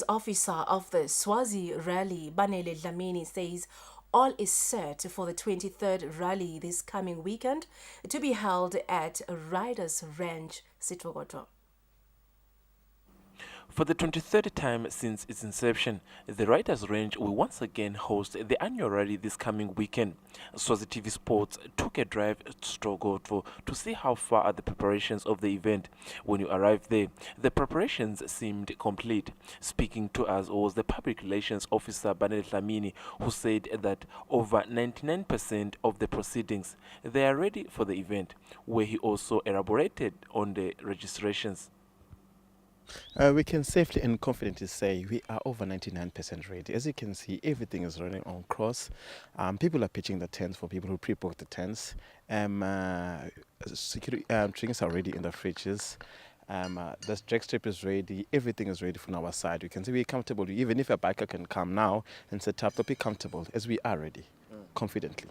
sports officer of the Swazi Rally Banele Dlamini says all is set for the 23rd rally this coming weekend to be held at Riders Ranch, Sdvokodvo. For the 23rd time since its inception, the Riders Range will once again host the annual rally this coming weekend. Swazi TV Sports took a drive to Sdvokodvo to see how far are the preparations of the event. When you arrived there, the preparations seemed complete. Speaking to us was the Public Relations Officer Banele Dlamini, who said that over 99% of the proceedings they are ready for the event, where he also elaborated on the registrations. We can safely and confidently say we are over 99% ready. As you can see, everything is running on cross. People are pitching the tents for people who pre-booked the tents. Security drinks are ready in the fridges. The drag strip is ready. Everything is ready from our side. We can say we're comfortable. Even if a biker can come now and set up, they'll be comfortable as we are ready, confidently.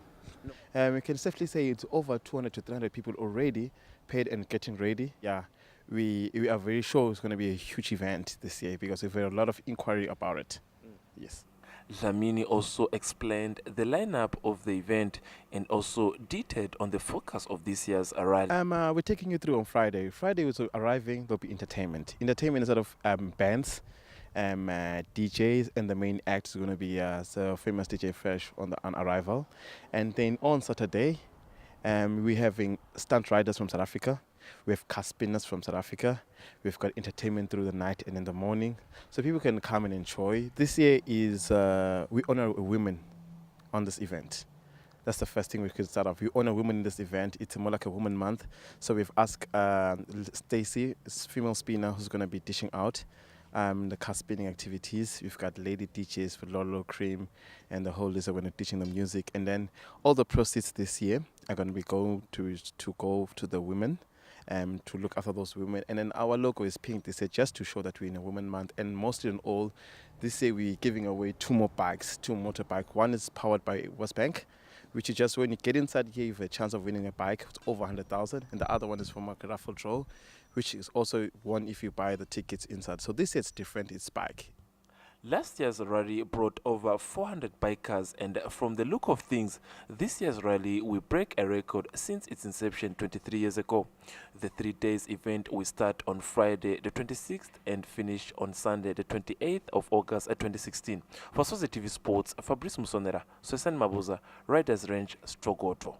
We can safely say it's over 200 to 300 people already paid and getting ready. Yeah. We are very sure it's going to be a huge event this year because we've had a lot of inquiry about it. Yes. Dlamini also explained the lineup of the event and also detailed on the focus of this year's rally. We're taking you through on Friday. Friday was arriving, there'll be entertainment. Entertainment is sort of bands, DJs, and the main act is going to be so famous DJ Fresh on arrival. And then on Saturday, we're having stunt riders from South Africa. We have car spinners from South Africa. We've got entertainment through the night and in the morning. So people can come and enjoy. This year is, we honor women on this event. That's the first thing we could start off. We honor women in this event. It's more like a woman month. So we've asked Stacy, female spinner, who's going to be dishing out the car spinning activities. We've got lady DJs for Lolo Cream and the whole list are going to be teaching the music. And then all the proceeds this year are going to be going to go to the women. To look after those women. And then our logo is pink this year just to show that we're in a women month. And mostly in all, this year we're giving away two more bikes, two motorbikes. One is powered by Westbank, which is just when you get inside here, you have a chance of winning a bike. It's over 100,000. And the other one is from a raffle draw, which is also one if you buy the tickets inside. So this year it's different, it's bike. Last year's rally brought over 400 bikers, and from the look of things, this year's rally will break a record since its inception 23 years ago. The 3 days event will start on Friday the 26th and finish on Sunday the 28th of August 2016. For Swazi TV Sports, Fabrice Musonera, Susan Mabuza, Riders Range, Sdvokodvo.